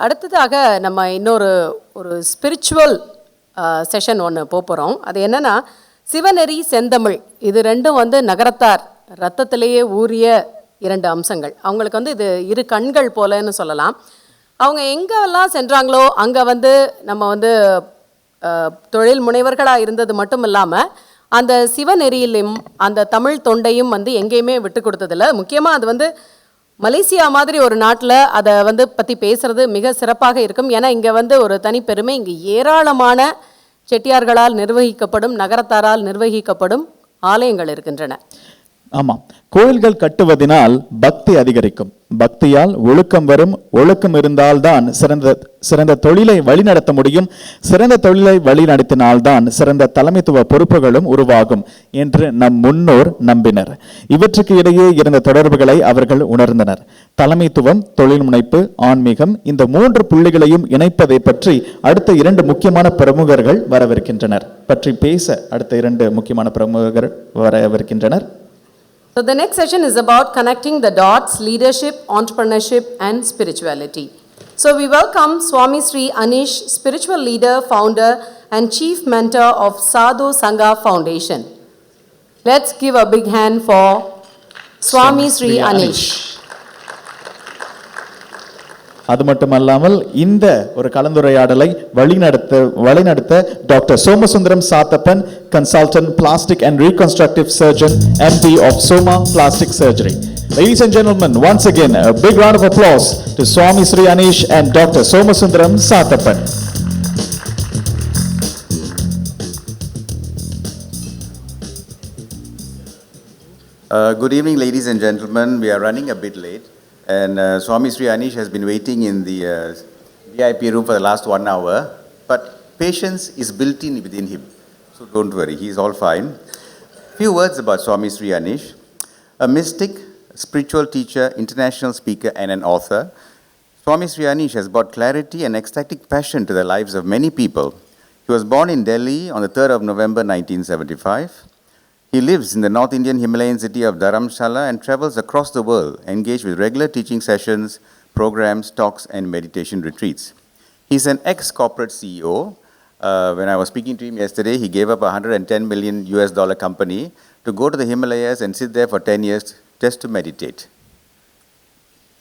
அடுத்ததாக நம்ம இன்னொரு ஸ்பிரிச்சுவல் செஷன் ஒன்று போகிறோம். அது என்னென்னா சிவநெறி செந்தமிழ். இது ரெண்டும் நகரத்தார் ரத்தத்திலேயே ஊறிய இரண்டு அம்சங்கள். அவங்களுக்கு இது இரு கண்கள் போலன்னு சொல்லலாம். அவங்க எங்கெல்லாம் சென்றாங்களோ அங்கே நம்ம தொழில் முனைவர்களாக இருந்தது மட்டும் இல்லாமல் அந்த சிவநெறியிலும் அந்த தமிழ் தொண்டையும் எங்கேயுமே விட்டு கொடுத்ததில்ல. முக்கியமாக அது மலேசியா மாதிரி ஒரு நாட்டில் அதை பற்றி பேசுகிறது மிக சிறப்பாக இருக்கும். ஏன்னா இங்கே ஒரு தனிப்பெருமை, இங்கே ஏராளமான செட்டியார்களால் நிர்வகிக்கப்படும், நகரத்தாரால் நிர்வகிக்கப்படும் ஆலயங்கள் இருக்கின்றன. ஆமாம், கோயில்கள் கட்டுவதனால் பக்தி அதிகரிக்கும், பக்தியால் ஒழுக்கம் வரும், ஒழுக்கம் இருந்தால்தான் சிறந்த தொழிலை வழிநடத்த முடியும், சிறந்த தொழிலை வழிநடத்தினால்தான் சிறந்த தலைமைத்துவ பொறுப்புகளும் உருவாகும் என்று நம் முன்னோர் நம்பினர். இவற்றுக்கு இடையே இருந்த தொடர்புகளை அவர்கள் உணர்ந்தனர். தலைமைத்துவம், தொழில் முனைப்பு, ஆன்மீகம், இந்த மூன்று புள்ளிகளையும் இணைப்பதை பற்றி அடுத்த இரண்டு முக்கியமான பிரமுகர்கள் வரவிருக்கின்றனர். பற்றி பேச அடுத்த இரண்டு முக்கியமான பிரமுகர்கள் வரவிருக்கின்றனர். So the next session is about connecting the dots, leadership, entrepreneurship and spirituality. So we welcome Swami Sri Anish, spiritual leader, founder and chief mentor of Saadho Sangha Foundation. Let's give a big hand for Swami Sri Anish. அது மட்டுமல்லாமல் இந்த ஒரு கலந்துரையாடலை வழிநடத்த doctor Somasundaram Sathappan, consultant, plastic and reconstructive surgeon, MD of Soma Plastic Surgery. Ladies and gentlemen, once again a big round of applause to Swami Sri Anish and Dr. Somasundaram Sathappan. Good evening, ladies and gentlemen. We are running a bit late. And Swami Sri Anish has been waiting in the VIP room for the last 1 hour. But patience is built in within him. So don't worry, he's all fine. Few words about Swami Sri Anish. A mystic, spiritual teacher, international speaker and an author, Swami Sri Anish has brought clarity and ecstatic passion to the lives of many people. He was born in Delhi on the 3rd of November 1975. He lives in the North Indian Himalayan city of Dharamshala and travels across the world, engaged with regular teaching sessions, programs, talks, and meditation retreats. He's an ex-corporate CEO. When I was speaking to him yesterday, he gave up a $110 million company to go to the Himalayas and sit there for 10 years just to meditate.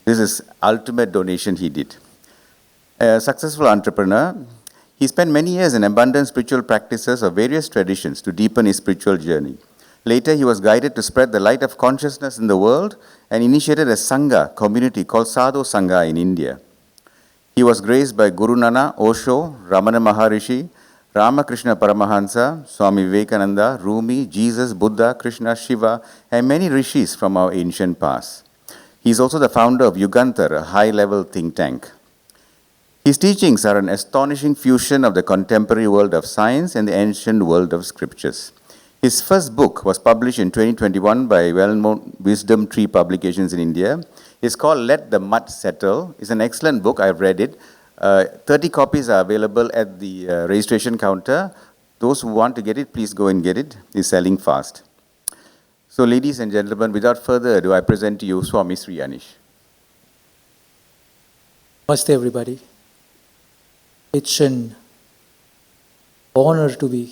This is ultimate donation he did. A successful entrepreneur, he spent many years in abundant spiritual practices of various traditions to deepen his spiritual journey. Later, he was guided to spread the light of consciousness in the world and initiated a Sangha community called Saadho Sangha in India. He was graced by Guru Nana, Osho, Ramana Maharishi, Ramakrishna Paramahansa, Swami Vivekananda, Rumi, Jesus, Buddha, Krishna, Shiva, and many rishis from our ancient past. He is also the founder of Yugantar, a high-level think tank. His teachings are an astonishing fusion of the contemporary world of science and the ancient world of scriptures. His first book was published in 2021 by well-known Wisdom Tree Publications in India. It's called Let the Mud Settle. It's an excellent book. I've read it. 30 copies are available at the registration counter. Those who want to get it, please go and get it. It's selling fast. So, ladies and gentlemen, without further ado, I present to you Swami Sri Anish. Namaste, everybody. It's an honor to be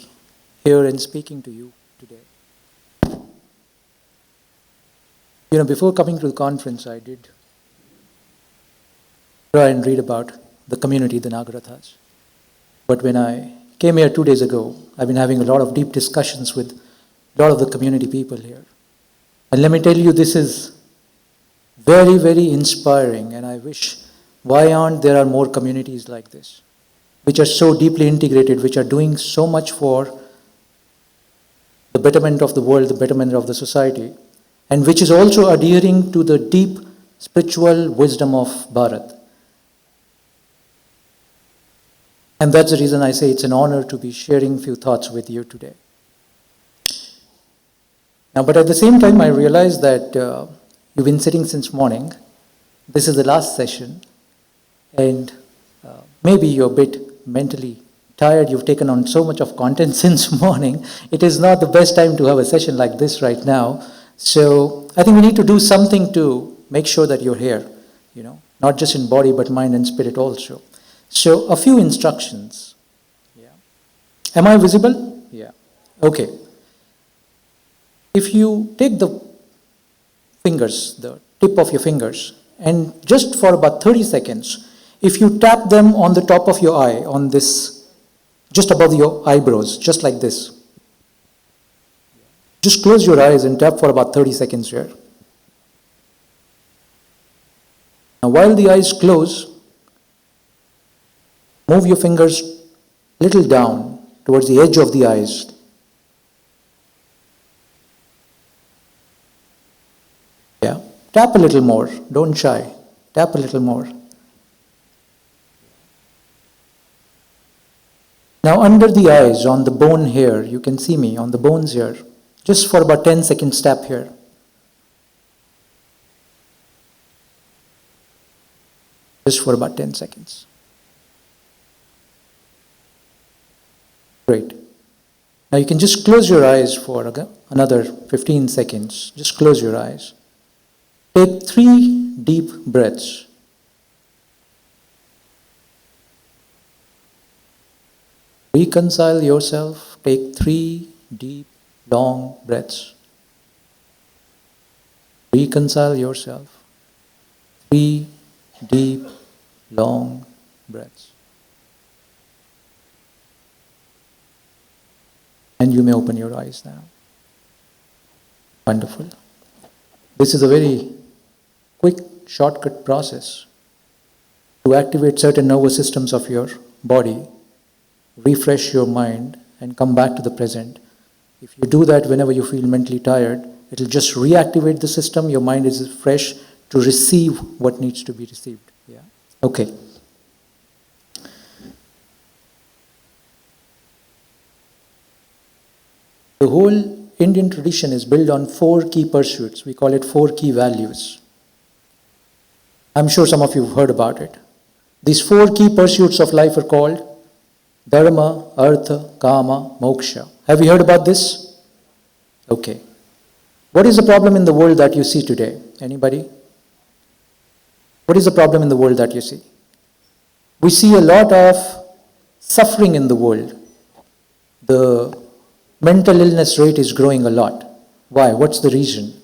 here and speaking to you today. Before coming to the conference, I did try and read about the community, the Nagarathas. But when I came here 2 days ago, I've been having a lot of deep discussions with a lot of the community people here. And let me tell you, this is very, very inspiring. And I wish, why aren't there more communities like this, which are so deeply integrated, which are doing so much for the betterment of the world, the betterment of the society, and which is also adhering to the deep spiritual wisdom of Bharat. And that's the reason I say it's an honor to be sharing few thoughts with you today. Now, but at the same time, I realize that you've been sitting since morning. This is the last session, and maybe you're a bit mentally tired, you've taken on so much of content since morning. It is not the best time to have a session like this right now. So I think we need to do something to make sure that you're here, not just in body but mind and spirit also. So a few instructions. Yeah. Am I visible? Yeah. Okay. If you take the fingers, the tip of your fingers, and just for about 30 seconds, if you tap them on the top of your eye, on this, just above your eyebrows, just like this. Just close your eyes and tap for about 30 seconds here. Now while the eyes close, move your fingers a little down towards the edge of the eyes. Yeah. Tap a little more. Don't shy. Tap a little more. Now under the eyes, on the bone here, you can see me on the bones here. Just for about 10 seconds tap here. Just for about 10 seconds. Great. Now you can just close your eyes for another 15 seconds. Just close your eyes. Take 3 deep breaths. Reconcile yourself. Take 3 deep, long breaths. Reconcile yourself. 3 deep, long breaths. And you may open your eyes now. Wonderful. This is a very quick, shortcut process to activate certain nervous systems of your body, refresh your mind, and come back to the present. If you do that whenever you feel mentally tired, it will just reactivate the system. Your mind is fresh to receive what needs to be received. Yeah. Okay. The whole Indian tradition is built on 4 key pursuits. We call it 4 key values. I'm sure some of you have heard about it. These 4 key pursuits of life are called Dharma, Artha, Kama, Moksha. Have you heard about this? Okay. What is the problem in the world that you see today? Anybody? What is the problem in the world that you see? We see a lot of suffering in the world. The mental illness rate is growing a lot. Why? What's the reason?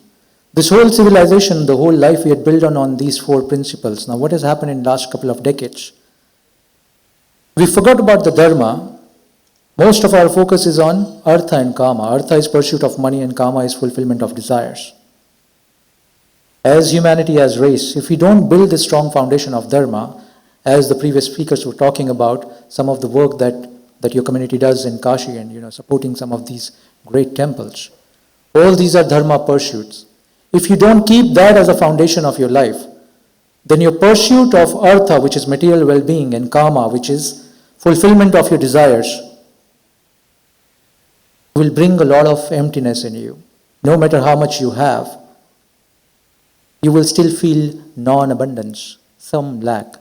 This whole civilization, the whole life we had built on these 4 principles. Now what has happened in the last couple of decades? We forgot about the Dharma. Most of our focus is on Artha and Kama. Artha is pursuit of money and Kama is fulfillment of desires. As humanity, as race, if we don't build this strong foundation of Dharma, as the previous speakers were talking about, some of the work that your community does in Kashi and supporting some of these great temples, all these are Dharma pursuits. If you don't keep that as a foundation of your life, then your pursuit of Artha, which is material well-being, and Kama, which is fulfillment of your desires, will bring a lot of emptiness in you. No matter how much you have, you will still feel non-abundance, some lack.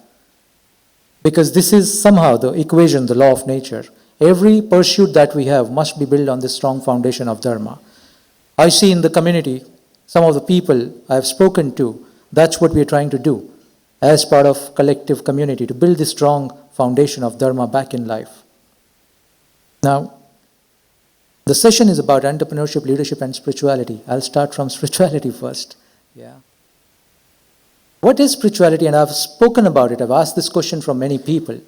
Because this is somehow the equation, the law of nature. Every pursuit that we have must be built on this strong foundation of Dharma. I see in the community, some of the people I have spoken to, that's what we are trying to do as part of collective community, to build this strong foundation of Dharma back in life. Now, the session is about entrepreneurship, leadership, and spirituality. I'll start from spirituality first. Yeah. What is spirituality? And I've spoken about it. I've asked this question from many people.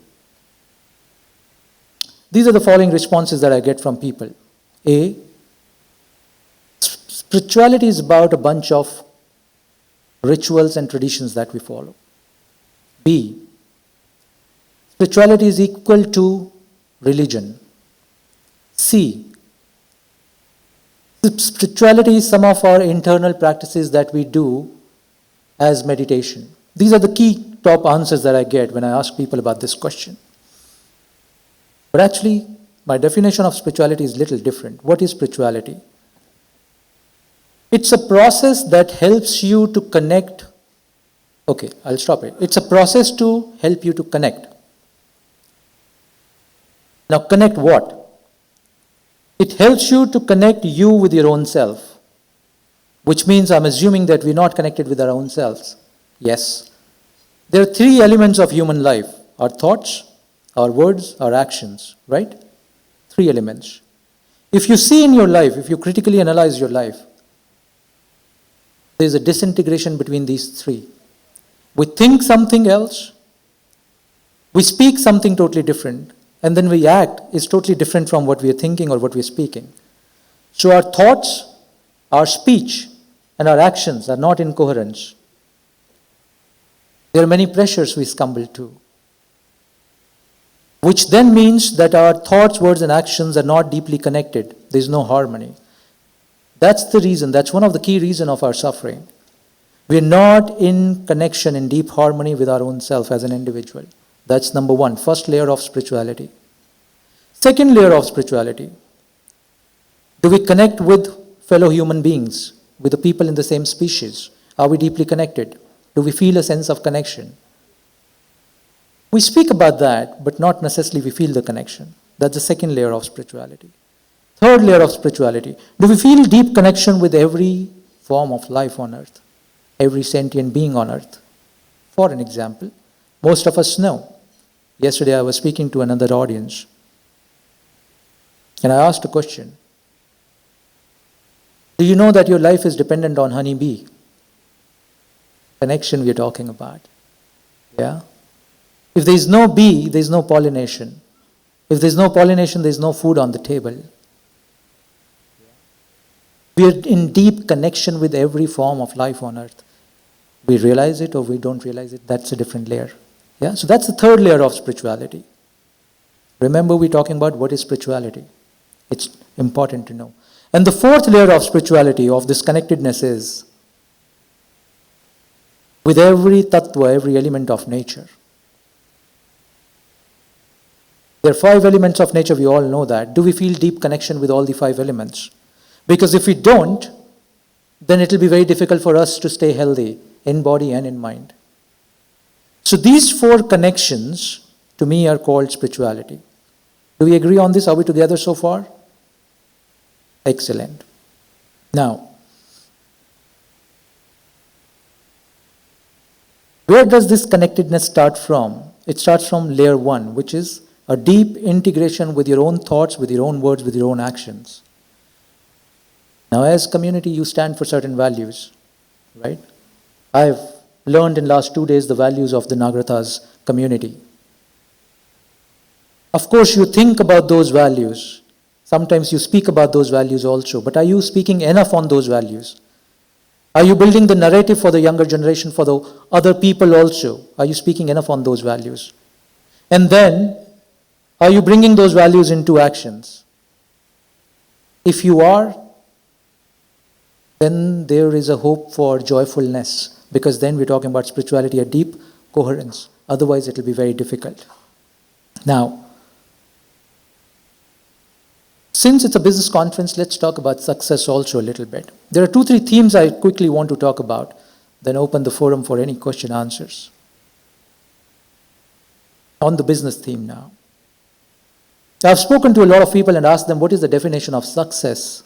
These are the following responses that I get from people. A, spirituality is about a bunch of rituals and traditions that we follow. B, spirituality is equal to religion. C, spirituality is some of our internal practices that we do as meditation. These are the key top answers that I get when I ask people about this question. But actually, my definition of spirituality is a little different. What is spirituality? It's a process that helps you to connect. Okay, I'll stop it. It's a process to help you to connect. Now, connect what? It helps you to connect you with your own self, which means I'm assuming that we're not connected with our own selves. Yes. There are three elements of human life: our thoughts, our words, our actions, right? Three elements. If you see in your life, if you critically analyze your life, there is a disintegration between these three. We think something else, we speak something totally different, and then we act is totally different from what we are thinking or what we are speaking. So our thoughts, our speech, and our actions are not in coherence. There are many pressures we stumble to, which then means that our thoughts, words, and actions are not deeply connected. There is no harmony. That's the reason, that's one of the key reasons of our suffering. We're not in connection, in deep harmony with our own self as an individual. That's number one, first layer of spirituality. Second layer of spirituality. Do we connect with fellow human beings, with the people in the same species? Are we deeply connected? Do we feel a sense of connection? We speak about that, but not necessarily we feel the connection. That's the second layer of spirituality. Third layer of spirituality. Do we feel deep connection with every form of life on earth? Every sentient being on earth? For an example, most of us know. Yesterday I was speaking to another audience, and I asked a question. Do you know that your life is dependent on honeybee? Connection we are talking about. Yeah? If there is no bee, there is no pollination. If there is no pollination, there is no food on the table. We are in deep connection with every form of life on earth. We realize it or we don't realize it, that's a different layer. Yeah? So that's the third layer of spirituality. Remember, we're talking about what is spirituality. It's important to know. And the fourth layer of spirituality, of this connectedness, is with every tattva, every element of nature. There are 5 elements of nature, we all know that. Do we feel deep connection with all the 5 elements? Because if we don't, then it will be very difficult for us to stay healthy in body and in mind. So these 4 connections, to me, are called spirituality. Do we agree on this? Are we together so far? Excellent. Now, where does this connectedness start from? It starts from layer 1, which is a deep integration with your own thoughts, with your own words, with your own actions. Now, as community, you stand for certain values, right? I've learned in last 2 days the values of the Nagratha's community. Of course, you think about those values. Sometimes you speak about those values also, but are you speaking enough on those values? Are you building the narrative for the younger generation, for the other people also? Are you speaking enough on those values? And then, are you bringing those values into actions? If you are, then there is a hope for joyfulness, because then we're talking about spirituality, a deep coherence. Otherwise, it will be very difficult. Now, since it's a business conference, let's talk about success also a little bit. There are 2-3 themes I quickly want to talk about, then open the forum for any question answers. On the business theme now. I've spoken to a lot of people and asked them what is the definition of success.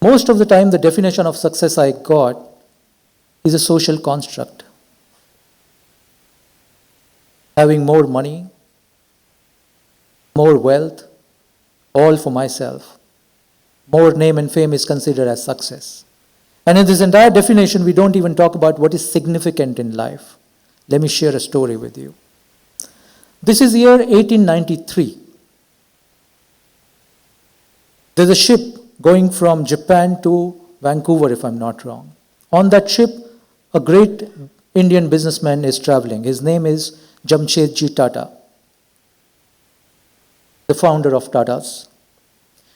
Most of the time, the definition of success I got is a social construct. Having more money, more wealth, all for myself. More name and fame is considered as success. And in this entire definition, we don't even talk about what is significant in life. Let me share a story with you. This is year 1893. There's a ship going from Japan to Vancouver, if I'm not wrong. On that ship, a great Indian businessman is traveling. His name is Jamshedji Tata, the founder of Tatas.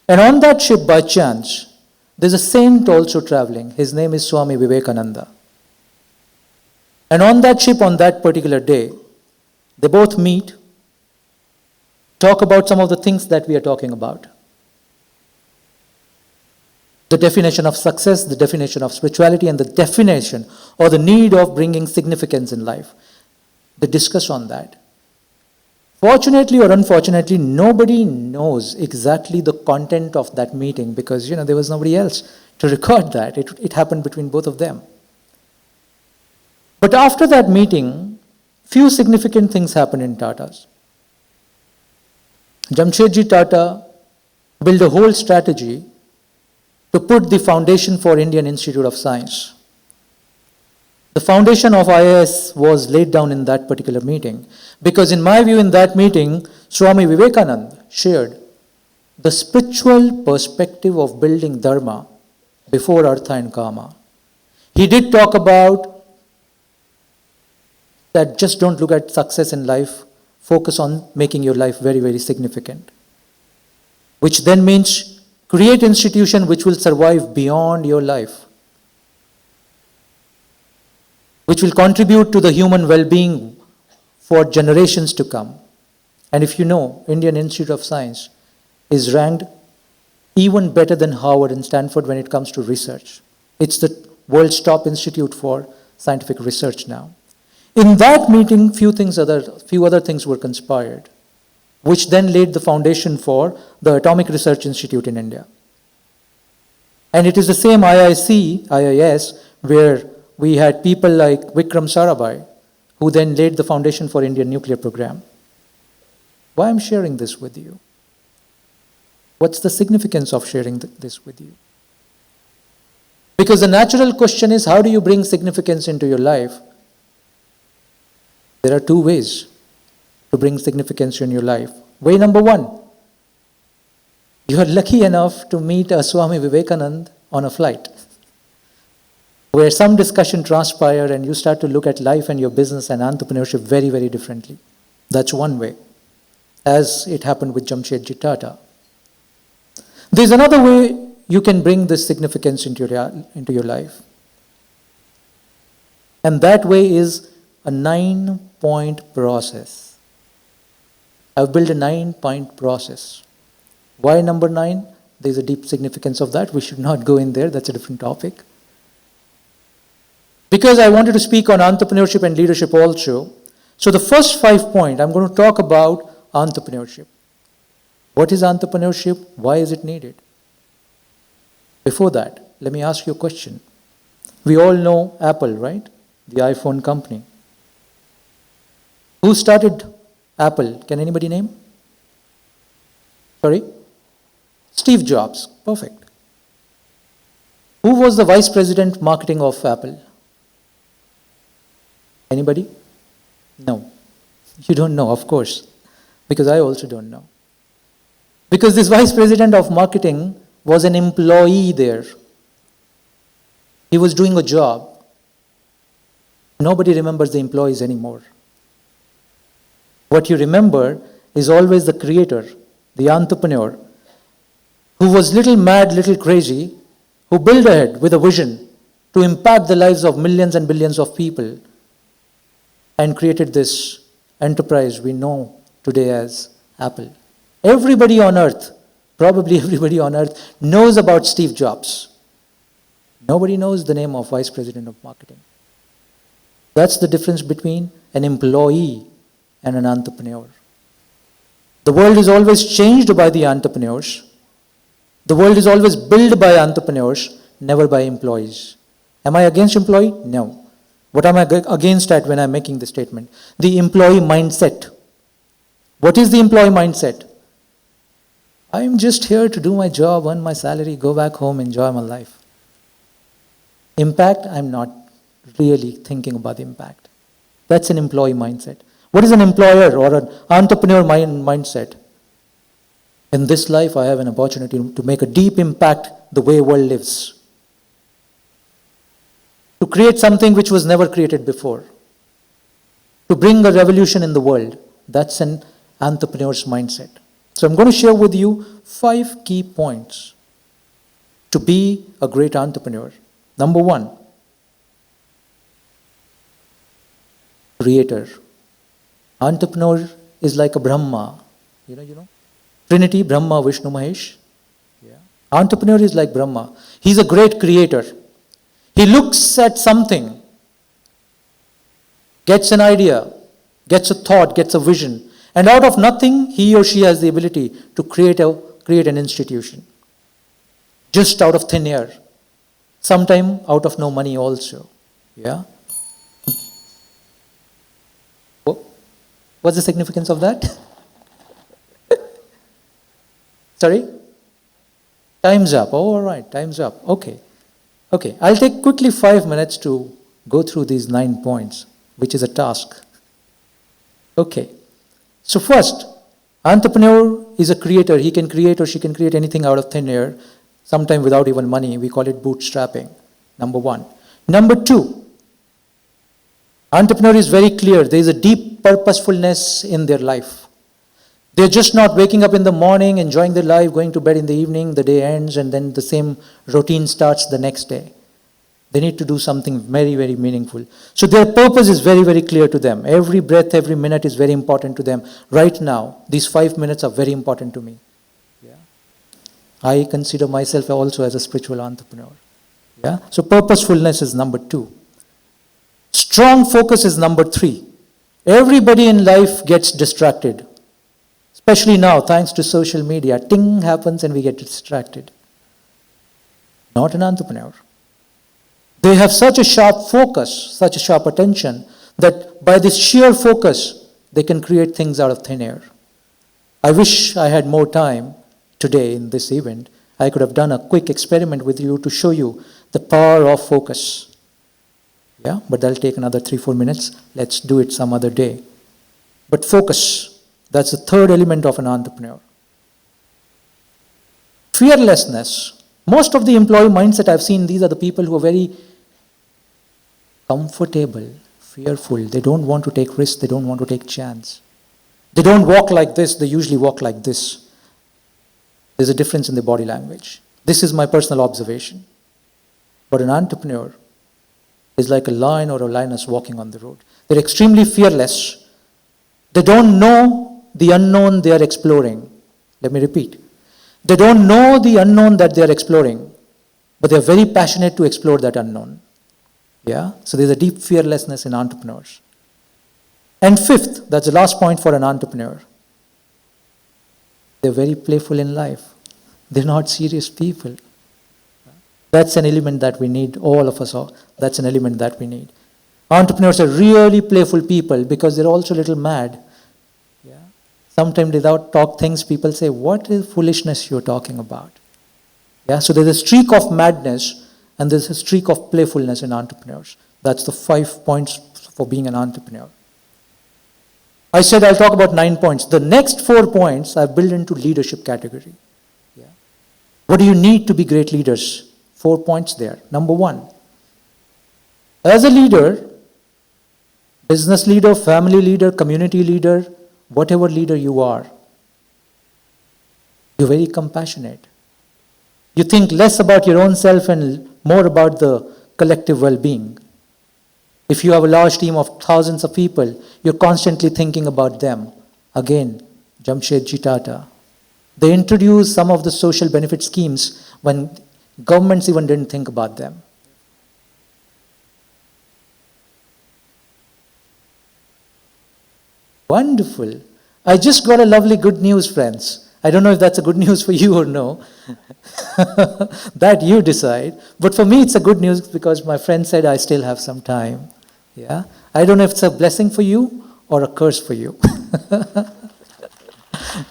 And on that ship, by chance, there's a saint also traveling. His name is Swami Vivekananda. And on that ship, on that particular day, they both meet, talk about some of the things that we are talking about. The definition of success, the definition of spirituality, and the definition or the need of bringing significance in life. They discuss on that. Fortunately or unfortunately, nobody knows exactly the content of that meeting because, there was nobody else to record that. It happened between both of them. But after that meeting, few significant things happened in Tata's. Jamshedji Tata built a whole strategy to put the foundation for Indian Institute of Science. The foundation of IIS was laid down in that particular meeting because, in my view, in that meeting, Swami Vivekananda shared the spiritual perspective of building Dharma before Artha and Kama. He did talk about that just don't look at success in life, focus on making your life very, very significant. Which then means create institution which will survive beyond your life, which will contribute to the human well-being for generations to come. And if you know, Indian Institute of Science is ranked even better than Harvard and Stanford when it comes to research. It's the world's top institute for scientific research now. In that meeting, few other things were conspired, which then laid the foundation for the Atomic Research Institute in India. And it is the same IIS, where we had people like Vikram Sarabhai, who then laid the foundation for Indian nuclear program. Why I'm sharing this with you? What's the significance of sharing this with you? Because the natural question is, how do you bring significance into your life? There are two ways to bring significance in your life. Way number one, you are lucky enough to meet a Swami Vivekananda on a flight, where some discussion transpire and you start to look at life and your business and entrepreneurship very, very differently. That's one way, as it happened with Jamshedji Tata. There's another way you can bring this significance into your life. And that way is a 9-point process. I've built a 9-point process. Why number 9? There's a deep significance of that. We should not go in there. That's a different topic. Because I wanted to speak on entrepreneurship and leadership also. So the first 5 points, I'm going to talk about entrepreneurship. What is entrepreneurship? Why is it needed? Before that, let me ask you a question. We all know Apple, right? The iPhone company. Who started Apple? Can anybody name? Sorry? Steve Jobs. Perfect. Who was the vice president marketing of Apple? Anybody? No. You don't know, of course. Because I also don't know. Because this vice president of marketing was an employee there. He was doing a job. Nobody remembers the employees anymore. What you remember is always the creator, the entrepreneur, who was little mad, little crazy, who built ahead with a vision to impact the lives of millions and billions of people and created this enterprise we know today as Apple. Everybody on earth, probably everybody on earth, knows about Steve Jobs. Nobody knows the name of Vice President of Marketing. That's the difference between an employee and an entrepreneur. The world is always changed by the entrepreneurs. The world is always built by entrepreneurs, never by employees. Am I against employee? No. What am I against at when I'm making this statement? The employee mindset. What is the employee mindset? I'm just here to do my job, earn my salary, go back home, enjoy my life. Impact, I'm not really thinking about the impact. That's an employee mindset. What is an employer or an entrepreneur mindset? In this life, I have an opportunity to make a deep impact the way the world lives. To create something which was never created before. To bring a revolution in the world. That's an entrepreneur's mindset. So I'm going to share with you 5 key points to be a great entrepreneur. Number 1, creator. Entrepreneur is like a Brahma. You know? Trinity, Brahma, Vishnu, Mahesh. Yeah. Entrepreneur is like Brahma. He's a great creator. He looks at something, gets an idea, gets a thought, gets a vision, and out of nothing, he or she has the ability to create an institution. Just out of thin air. Sometime out of no money also. Yeah. What's the significance of that? Sorry? Time's up. Oh, all right, time's up. Okay. Okay, I'll take quickly 5 minutes to go through these 9 points, which is a task. Okay. So first, entrepreneur is a creator. He can create or she can create anything out of thin air, sometime without even money. We call it bootstrapping. Number one. Number two, entrepreneur is very clear. There is a deep purposefulness in their life. They're just not waking up in the morning, enjoying their life, going to bed in the evening, the day ends, and then the same routine starts the next day. They need to do something very, very meaningful. So their purpose is very, very clear to them. Every breath, every minute is very important to them. Right now, these 5 minutes are very important to me. Yeah. I consider myself also as a spiritual entrepreneur. Yeah. So purposefulness is number two. Strong focus is number three. Everybody in life gets distracted. Especially now, thanks to social media, ting happens and we get distracted. Not an entrepreneur. They have such a sharp focus, such a sharp attention, that by this sheer focus, they can create things out of thin air. I wish I had more time today in this event. I could have done a quick experiment with you to show you the power of focus. Yeah, but that'll take another 3-4 minutes. Let's do it some other day. But focus. That's the third element of an entrepreneur. Fearlessness. Most of the employee mindset I've seen, these are the people who are very comfortable, fearful. They don't want to take risks. They don't want to take chance. They don't walk like this. They usually walk like this. There's a difference in the body language. This is my personal observation. But an entrepreneur is like a lion or a lioness walking on the road. They're extremely fearless. They don't know the unknown they are exploring. Let me repeat. They don't know the unknown that they are exploring, but they are very passionate to explore that unknown. Yeah? So there's a deep fearlessness in entrepreneurs. And fifth, that's the last point for an entrepreneur. They're very playful in life. They're not serious people. That's an element that we need, all of us are. That's an element that we need. Entrepreneurs are really playful people because they're also a little mad. Sometimes without talk things, people say, what is foolishness you're talking about? Yeah, so there's a streak of madness and there's a streak of playfulness in entrepreneurs. That's the 5 points for being an entrepreneur. I said I'll talk about 9 points. The next 4 points I've built into leadership category. Yeah. What do you need to be great leaders? 4 points there. Number one, as a leader, business leader, family leader, community leader, whatever leader you are, you're very compassionate. You think less about your own self and more about the collective well-being. If you have a large team of thousands of people, you're constantly thinking about them. Again, Jamshedji Tata. They introduced some of the social benefit schemes when governments even didn't think about them. Wonderful. I just got a lovely good news, friends. I don't know if that's a good news for you or no. That you decide. But for me, it's a good news because my friend said I still have some time. Yeah. I don't know if it's a blessing for you or a curse for you.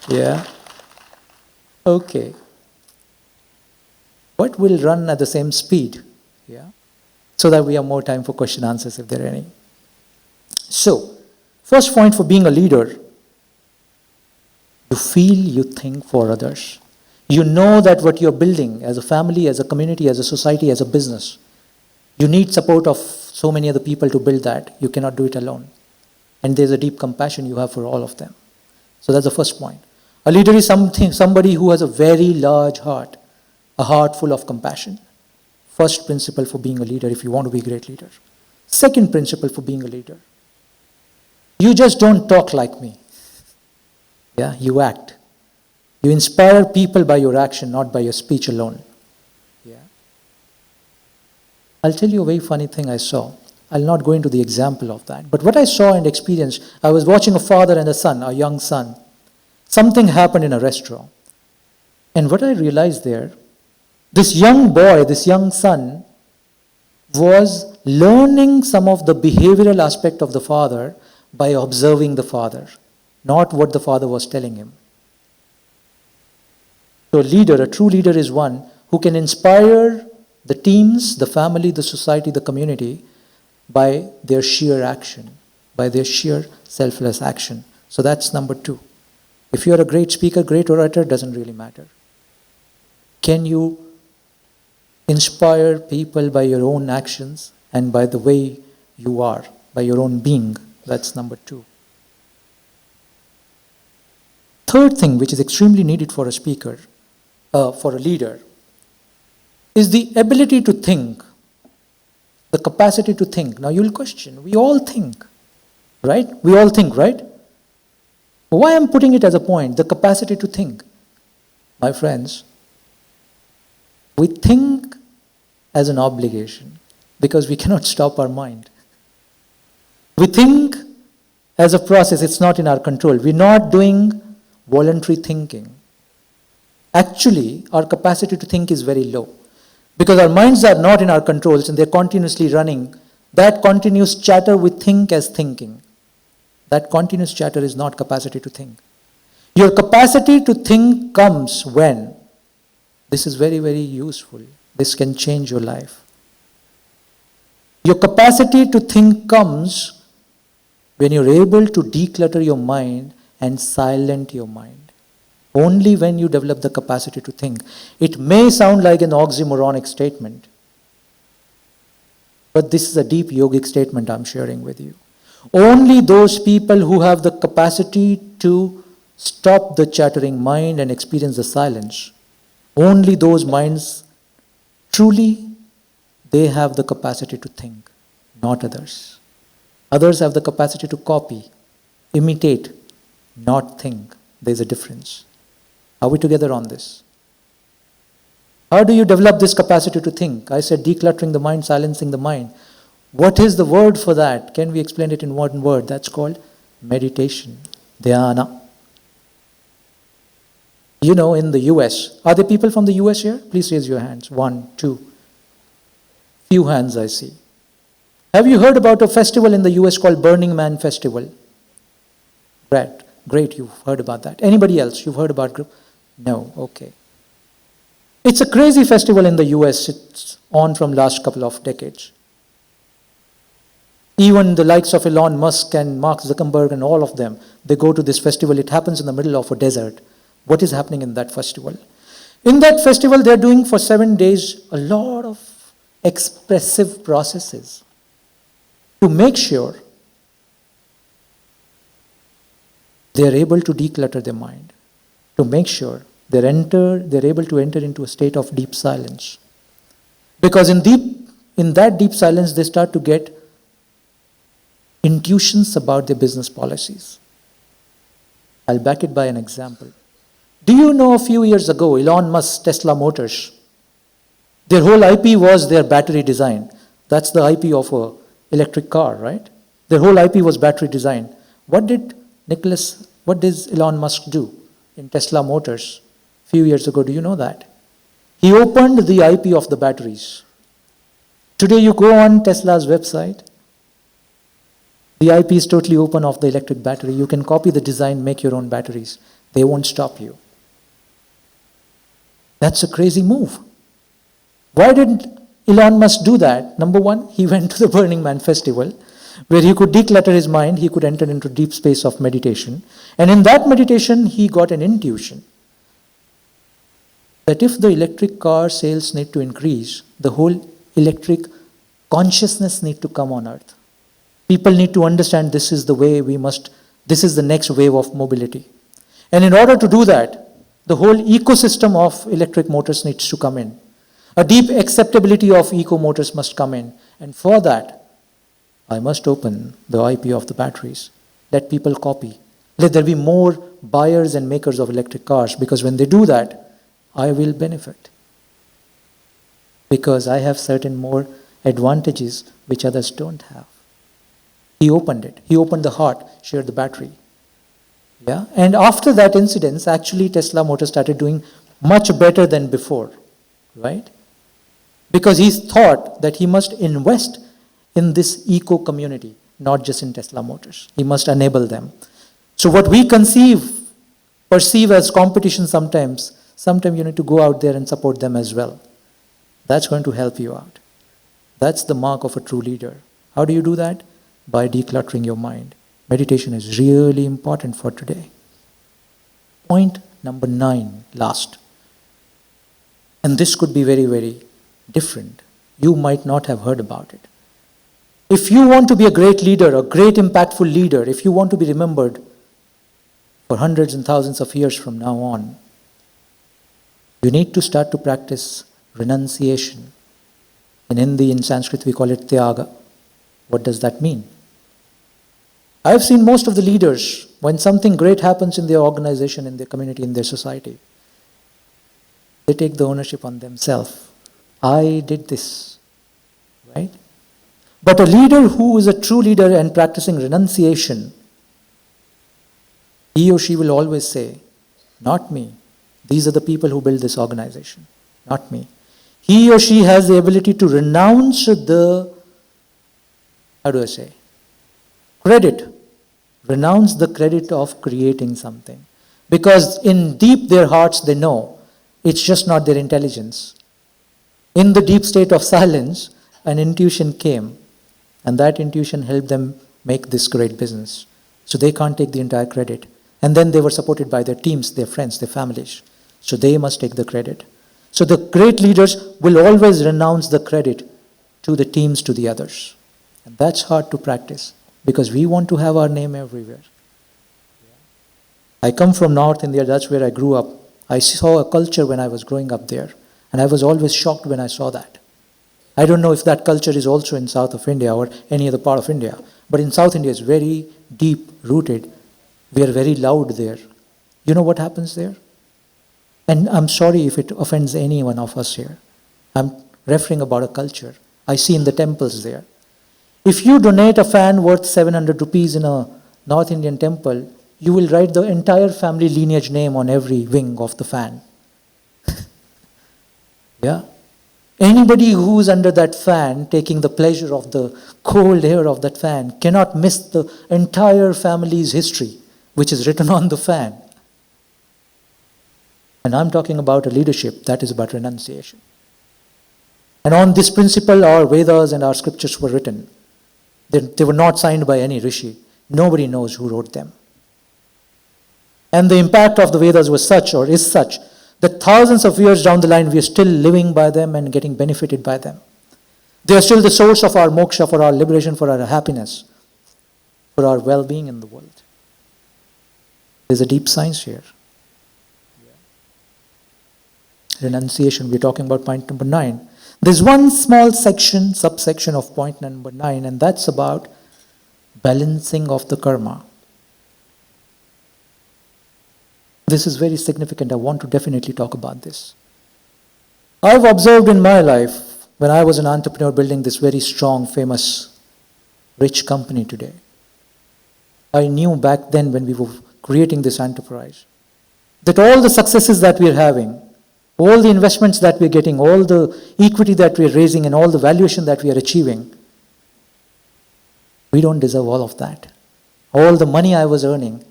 Yeah. Okay. What will run at the same speed? Yeah. So that we have more time for question answers if there are any. So, first point for being a leader, you feel, you think for others. You know that what you're building as a family, as a community, as a society, as a business, you need support of so many other people to build that. You cannot do it alone. And there's a deep compassion you have for all of them. So that's the first point. A leader is somebody who has a very large heart, a heart full of compassion. First principle for being a leader if you want to be a great leader. Second principle for being a leader. You just don't talk like me. Yeah, you act. You inspire people by your action, not by your speech alone. Yeah. I'll tell you a very funny thing I saw. I'll not go into the example of that. But what I saw and experienced, I was watching a father and a son, a young son. Something happened in a restaurant. And what I realized there, this young boy, this young son, was learning some of the behavioral aspect of the father by observing the father. not what the father was telling him. So a true leader is one who can inspire the teams, the family, the society, the community by their sheer action, by their sheer selfless action. So that's number 2. If you're a great speaker, great orator, doesn't really matter. Can you inspire people by your own actions and by the way you are, by your own being? That's number 2. Third thing, which is extremely needed for a speaker, for a leader, is the ability to think, the capacity to think. Now you'll question, we all think, right? We all think, right? Why I'm putting it as a point, the capacity to think? My friends, we think as an obligation because we cannot stop our mind. We think as a process, it's not in our control. We're not doing voluntary thinking. Actually, our capacity to think is very low because our minds are not in our controls and they're continuously running. That continuous chatter we think as thinking. That continuous chatter is not capacity to think. Your capacity to think comes when, this is very, very useful. This can change your life. Your capacity to think comes when you're able to declutter your mind and silent your mind. Only when you develop the capacity to think. It may sound like an oxymoronic statement, but this is a deep yogic statement I'm sharing with you. Only those people who have the capacity to stop the chattering mind and experience the silence, only those minds truly, they have the capacity to think, not others. Others have the capacity to copy, imitate, not think. There's a difference. Are we together on this? How do you develop this capacity to think? I said decluttering the mind, silencing the mind. What is the word for that? Can we explain it in one word? That's called meditation, dhyana. You know, in the US, are there people from the US here? Please raise your hands. 1, 2. Few hands I see. Have you heard about a festival in the US called Burning Man Festival? Great, you've heard about that. Anybody else? You've heard about it? No, okay. It's a crazy festival in the US. It's on from last couple of decades. Even the likes of Elon Musk and Mark Zuckerberg and all of them, they go to this festival. It happens in the middle of a desert. What is happening in that festival? In that festival, they're doing for 7 days a lot of expressive processes to make sure they're able to declutter their mind, to make sure they're able to enter into a state of deep silence. Because in that deep silence, they start to get intuitions about their business policies. I'll back it by an example. Do you know a few years ago, Elon Musk's Tesla Motors, their whole IP was their battery design. That's the IP of an electric car, right? Their whole IP was battery design. What does Elon Musk do in Tesla Motors a few years ago? Do you know that? He opened the IP of the batteries. Today you go on Tesla's website, the IP is totally open of the electric battery. You can copy the design, make your own batteries. They won't stop you. That's a crazy move. Why didn't Elon Musk do that? Number one, he went to the Burning Man Festival where he could declutter his mind, he could enter into deep space of meditation. And in that meditation, he got an intuition that if the electric car sales need to increase, the whole electric consciousness need to come on earth. People need to understand this is this is the next wave of mobility. And in order to do that, the whole ecosystem of electric motors needs to come in. A deep acceptability of eco motors must come in. And for that, I must open the IP of the batteries. Let people copy. Let there be more buyers and makers of electric cars, because when they do that, I will benefit. Because I have certain more advantages which others don't have. He opened it. He opened the heart, shared the battery. Yeah? And after that incident, actually Tesla Motors started doing much better than before. Right? Because he thought that he must invest in this eco community, not just in Tesla Motors. He must enable them. So what we perceive as competition sometimes you need to go out there and support them as well. That's going to help you out. That's the mark of a true leader. How do you do that? By decluttering your mind. Meditation is really important for today. Point number 9, last. And this could be very, very different. You might not have heard about it. If you want to be a great leader, a great impactful leader, if you want to be remembered for hundreds and thousands of years from now on, you need to start to practice renunciation. In Hindi, in Sanskrit, we call it tyaga. What does that mean? I've seen most of the leaders, when something great happens in their organization, in their community, in their society, they take the ownership on themselves. I did this, right? But a leader who is a true leader and practicing renunciation, he or she will always say, not me. These are the people who build this organization, not me. He or she has the ability to renounce the, credit. Renounce the credit of creating something. Because in deep their hearts they know it's just not their intelligence. In the deep state of silence, an intuition came, and that intuition helped them make this great business. So they can't take the entire credit. And then they were supported by their teams, their friends, their families. So they must take the credit. So the great leaders will always renounce the credit to the teams, to the others. And that's hard to practice because we want to have our name everywhere. I come from North India, that's where I grew up. I saw a culture when I was growing up there, and I was always shocked when I saw that. I don't know if that culture is also in South of India or any other part of India, but in South India it's very deep rooted. We are very loud there. You know what happens there? And I'm sorry if it offends any one of us here. I'm referring about a culture. I see in the temples there. If you donate a fan worth 700 rupees in a North Indian temple, you will write the entire family lineage name on every wing of the fan. Yeah. Anybody who's under that fan, taking the pleasure of the cold air of that fan, cannot miss the entire family's history, which is written on the fan. And I'm talking about a leadership that is about renunciation. And on this principle, our Vedas and our scriptures were written. They were not signed by any rishi. Nobody knows who wrote them. And the impact of the Vedas was such, or is such, that thousands of years down the line, we are still living by them and getting benefited by them. They are still the source of our moksha, for our liberation, for our happiness, for our well-being in the world. There's a deep science here. Renunciation, we're talking about point number 9. There's one small subsection of point number 9, and that's about balancing of the karma. This is very significant. I want to definitely talk about this. I've observed in my life, when I was an entrepreneur building this very strong, famous, rich company today, I knew back then when we were creating this enterprise, that all the successes that we're having, all the investments that we're getting, all the equity that we're raising, and all the valuation that we are achieving, we don't deserve all of that. All the money I was earning,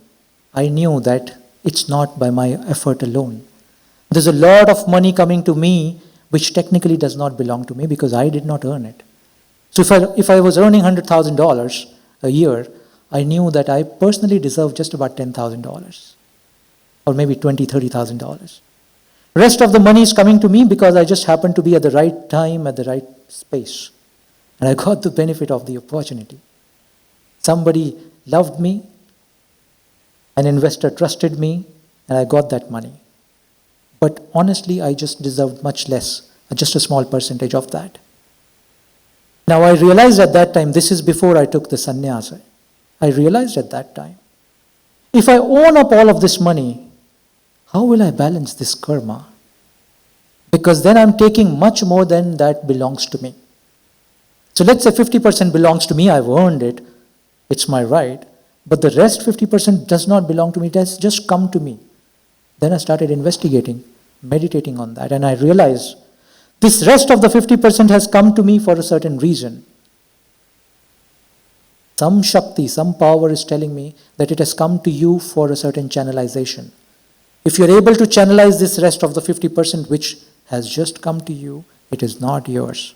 I knew that it's not by my effort alone. There's a lot of money coming to me which technically does not belong to me because I did not earn it. So if I was earning $100,000 a year, I knew that I personally deserved just about $10,000 or maybe $20,000, $30,000. Rest of the money is coming to me because I just happened to be at the right time, at the right space. And I got the benefit of the opportunity. Somebody loved me, an investor trusted me, and I got that money. But honestly, I just deserved much less, just a small percentage of that. Now I realized at that time, this is before I took the sannyasa, I realized at that time, if I own up all of this money, how will I balance this karma? Because then I'm taking much more than that belongs to me. So let's say 50% belongs to me, I've earned it, it's my right. But the rest 50% does not belong to me, it has just come to me. Then I started investigating, meditating on that, and I realized this rest of the 50% has come to me for a certain reason. Some Shakti, some power is telling me that it has come to you for a certain channelization. If you're able to channelize this rest of the 50% which has just come to you, it is not yours.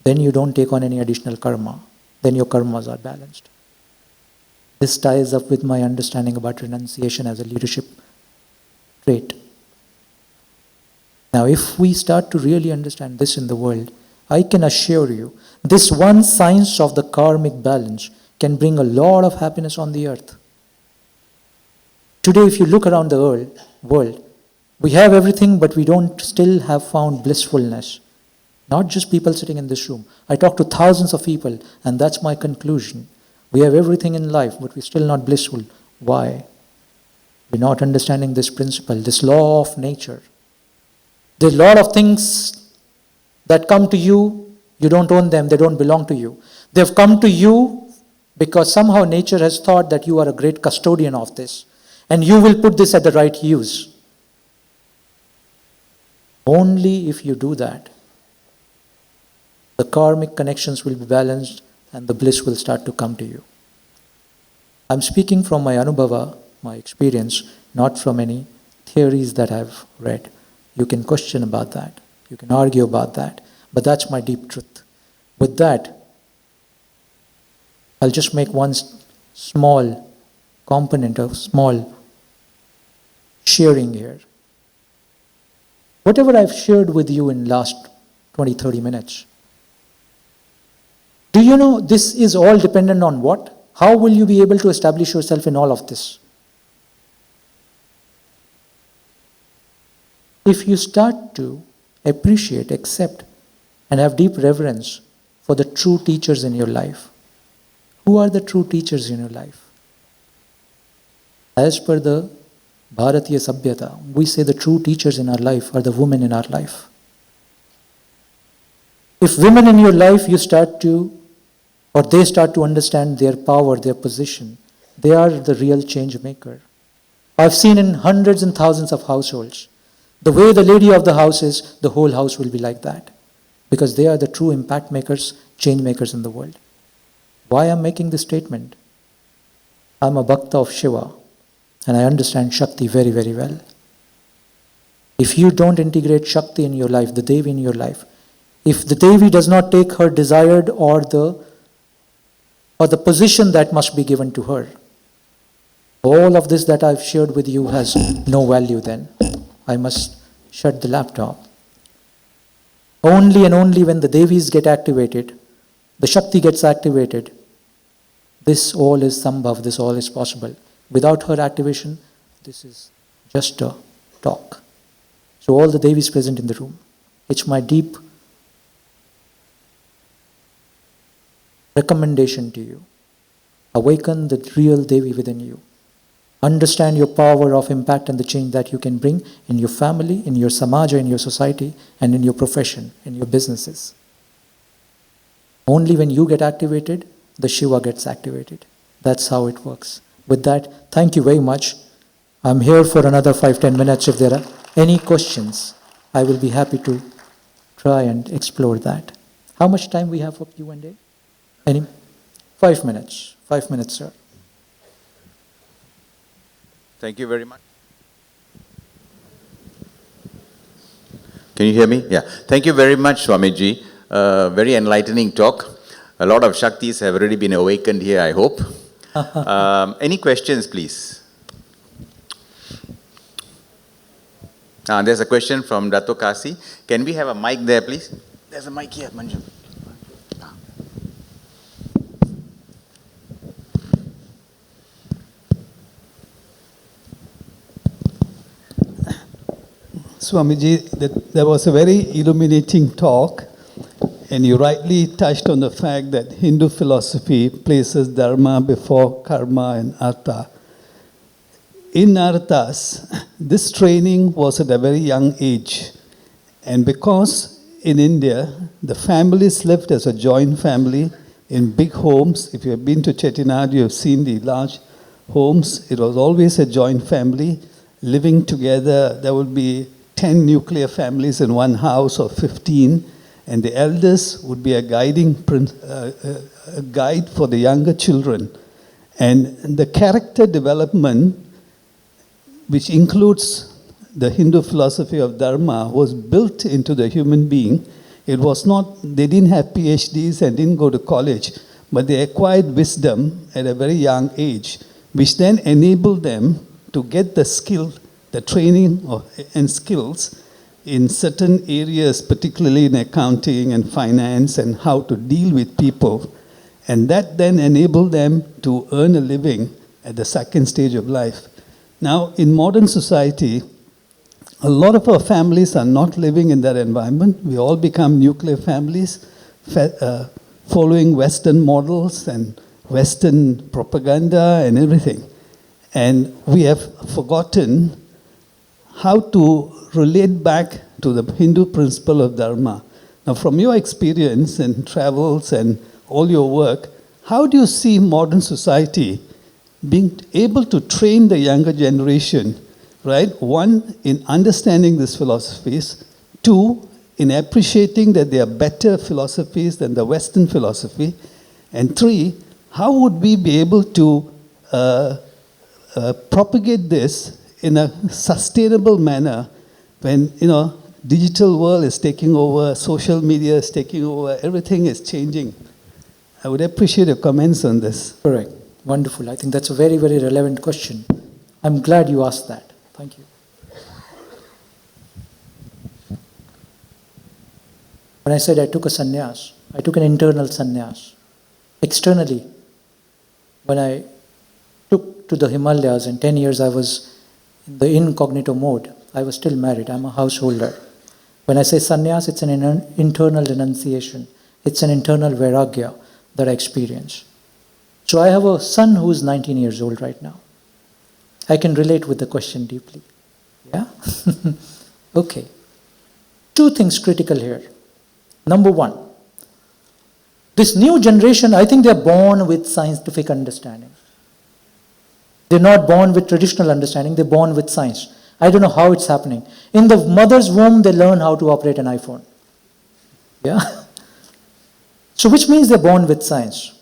Then you don't take on any additional karma. Then your karmas are balanced. This ties up with my understanding about renunciation as a leadership trait. Now, if we start to really understand this in the world, I can assure you, this one science of the karmic balance can bring a lot of happiness on the earth. Today, if you look around the world, we have everything, but we don't still have found blissfulness. Not just people sitting in this room. I talk to thousands of people, and that's my conclusion. We have everything in life, but we're still not blissful. Why? We're not understanding this principle, this law of nature. There's a lot of things that come to you, you don't own them, they don't belong to you. They've come to you because somehow nature has thought that you are a great custodian of this, and you will put this at the right use. Only if you do that, the karmic connections will be balanced and the bliss will start to come to you. I'm speaking from my anubhava, my experience, not from any theories that I've read. You can question about that. You can argue about that. But that's my deep truth. With that, I'll just make one small component of small sharing here. Whatever I've shared with you in last 20-30 minutes, do you know this is all dependent on what? How will you be able to establish yourself in all of this? If you start to appreciate, accept, and have deep reverence for the true teachers in your life. Who are the true teachers in your life? As per the Bharatiya Sabhyata, we say the true teachers in our life are the women in our life. If women in your life you start to, or they start to understand their power, their position, they are the real change maker. I've seen in hundreds and thousands of households, the way the lady of the house is, the whole house will be like that. Because they are the true impact makers, change makers in the world. Why I'm making this statement? I'm a Bhakta of Shiva, and I understand Shakti very, very well. If you don't integrate Shakti in your life, the Devi in your life, if the Devi does not take her desired or the position that must be given to her, all of this that I've shared with you has no value then. I must shut the laptop. Only and only when the Devis get activated, the Shakti gets activated, this all is sambhav, this all is possible. Without her activation, this is just a talk. So all the Devis present in the room, it's my deep recommendation to you. Awaken the real Devi within you. Understand your power of impact and the change that you can bring in your family, in your samaja, in your society, and in your profession, in your businesses. Only when you get activated, the Shiva gets activated. That's how it works. With that, thank you very much. I'm here for another 5-10 minutes. If there are any questions, I will be happy to try and explore that. How much time we have for Q&A? Any? 5 minutes. 5 minutes, sir. Thank you very much. Can you hear me? Yeah. Thank you very much, Swamiji. Very enlightening talk. A lot of Shaktis have already been awakened here, I hope. Any questions, please? There's a question from Dato Kasi. Can we have a mic there, please? There's a mic here, Manju. Swamiji, there was a very illuminating talk, and you rightly touched on the fact that Hindu philosophy places dharma before karma and artha. In arthas, this training was at a very young age, and because in India, the families lived as a joint family in big homes. If you have been to Chettinad, you have seen the large homes. It was always a joint family living together. There would be 10 nuclear families in one house or 15, and the elders would be a guide for the younger children. And the character development, which includes the Hindu philosophy of Dharma, was built into the human being. It was not, they didn't have PhDs and didn't go to college, but they acquired wisdom at a very young age, which then enabled them to get the skill, the training and skills in certain areas, particularly in accounting and finance and how to deal with people. And that then enabled them to earn a living at the second stage of life. Now, in modern society, a lot of our families are not living in that environment. We all become nuclear families, following Western models and Western propaganda and everything. And we have forgotten how to relate back to the Hindu principle of Dharma. Now, from your experience and travels and all your work, how do you see modern society being able to train the younger generation, right? One, in understanding these philosophies. Two, in appreciating that they are better philosophies than the Western philosophy. And three, how would we be able to propagate this in a sustainable manner when, digital world is taking over, social media is taking over, everything is changing? I would appreciate your comments on this. Correct. Wonderful. I think that's a very, very relevant question. I'm glad you asked that. Thank you. When I said I took a sannyas, I took an internal sannyas. Externally, when I took to the Himalayas, and 10 years I was in the incognito mode, I was still married. I'm a householder. When I say sannyas, it's an internal renunciation. It's an internal vairagya that I experience. So I have a son who is 19 years old right now. I can relate with the question deeply. Yeah? Okay. Two things critical here. Number one, this new generation, I think they're born with scientific understanding. They're not born with traditional understanding, they're born with science. I don't know how it's happening. In the mother's womb, they learn how to operate an iPhone. Yeah? So which means they're born with science.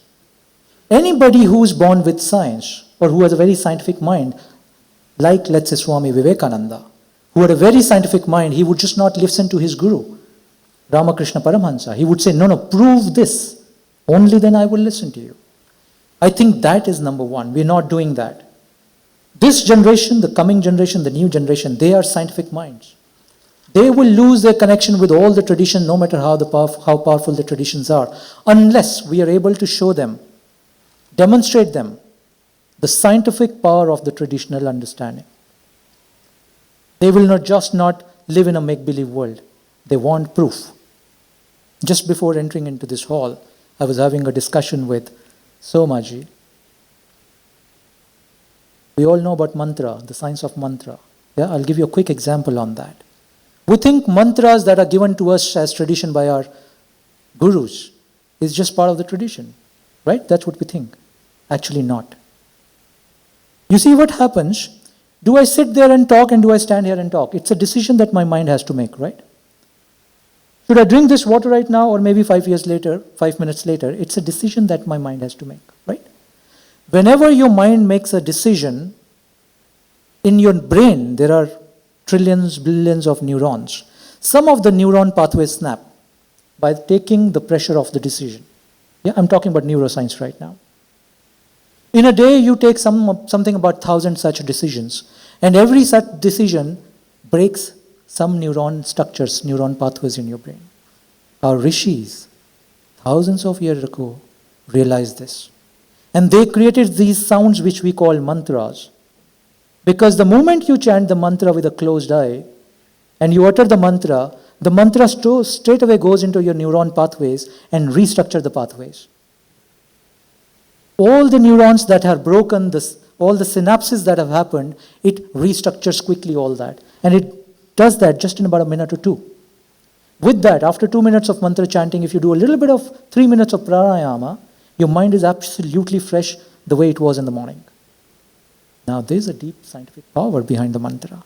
Anybody who's born with science, or who has a very scientific mind, like let's say Swami Vivekananda, who had a very scientific mind, he would just not listen to his guru, Ramakrishna Paramahansa. He would say, no, prove this. Only then I will listen to you. I think that is number one. We're not doing that. This generation, the coming generation, the new generation, they are scientific minds. They will lose their connection with all the tradition, no matter how powerful the traditions are, unless we are able to show them, demonstrate them, the scientific power of the traditional understanding. They will not live in a make-believe world. They want proof. Just before entering into this hall, I was having a discussion with Somaji. We all know about mantra, the science of mantra. Yeah, I'll give you a quick example on that. We think mantras that are given to us as tradition by our gurus is just part of the tradition, right? That's what we think. Actually not. You see what happens? Do I sit there and talk, and do I stand here and talk? It's a decision that my mind has to make, right? Should I drink this water right now, or maybe 5 minutes later? It's a decision that my mind has to make, right? Whenever your mind makes a decision, in your brain there are trillions, billions of neurons. Some of the neuron pathways snap by taking the pressure of the decision. Yeah, I'm talking about neuroscience right now. In a day, you take something about 1,000 such decisions, and every such decision breaks some neuron structures, neuron pathways in your brain. Our rishis, thousands of years ago, realized this. And they created these sounds which we call mantras. Because the moment you chant the mantra with a closed eye, and you utter the mantra straight away goes into your neuron pathways and restructure the pathways. All the neurons that are broken, all the synapses that have happened, it restructures quickly all that. And it does that just in about a minute or two. With that, after 2 minutes of mantra chanting, if you do a little bit of 3 minutes of pranayama, your mind is absolutely fresh the way it was in the morning. Now, there's a deep scientific power behind the mantra.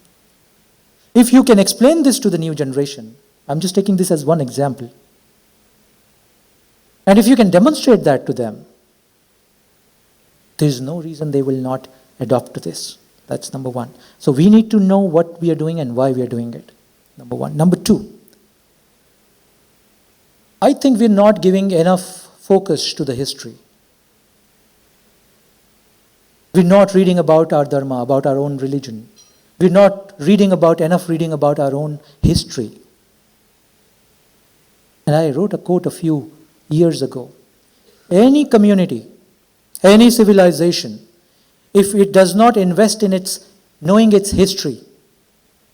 If you can explain this to the new generation, I'm just taking this as one example. And if you can demonstrate that to them, there is no reason they will not adopt to this. That's number one. So we need to know what we are doing and why we are doing it. Number one. Number two, I think we're not giving enough focus to the history. We're not reading about our dharma, about our own religion. We're not reading about our own history. And I wrote a quote a few years ago. Any community, any civilization, if it does not invest in knowing its history,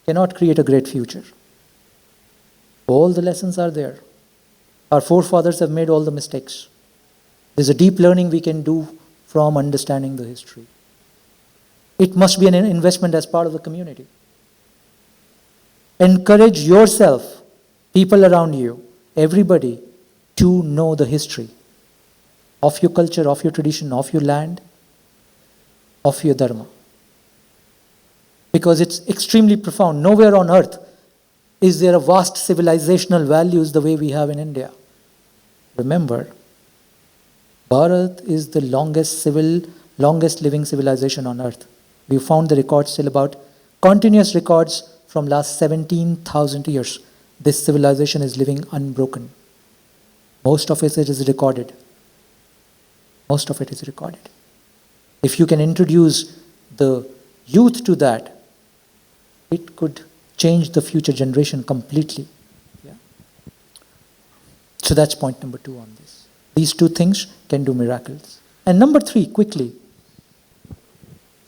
cannot create a great future. All the lessons are there. Our forefathers have made all the mistakes. There's a deep learning we can do from understanding the history. It must be an investment as part of the community. Encourage yourself, people around you, everybody, to know the history of your culture, of your tradition, of your land, of your dharma. Because it's extremely profound. Nowhere on earth is there a vast civilizational values the way we have in India. Remember, Bharat is the longest living civilization on earth. We found the records still about continuous records from last 17,000 years. This civilization is living unbroken. Most of it is recorded. Most of it is recorded. If you can introduce the youth to that, it could change the future generation completely. Yeah. So that's point number 2 on this. These two things can do miracles. And number 3, quickly,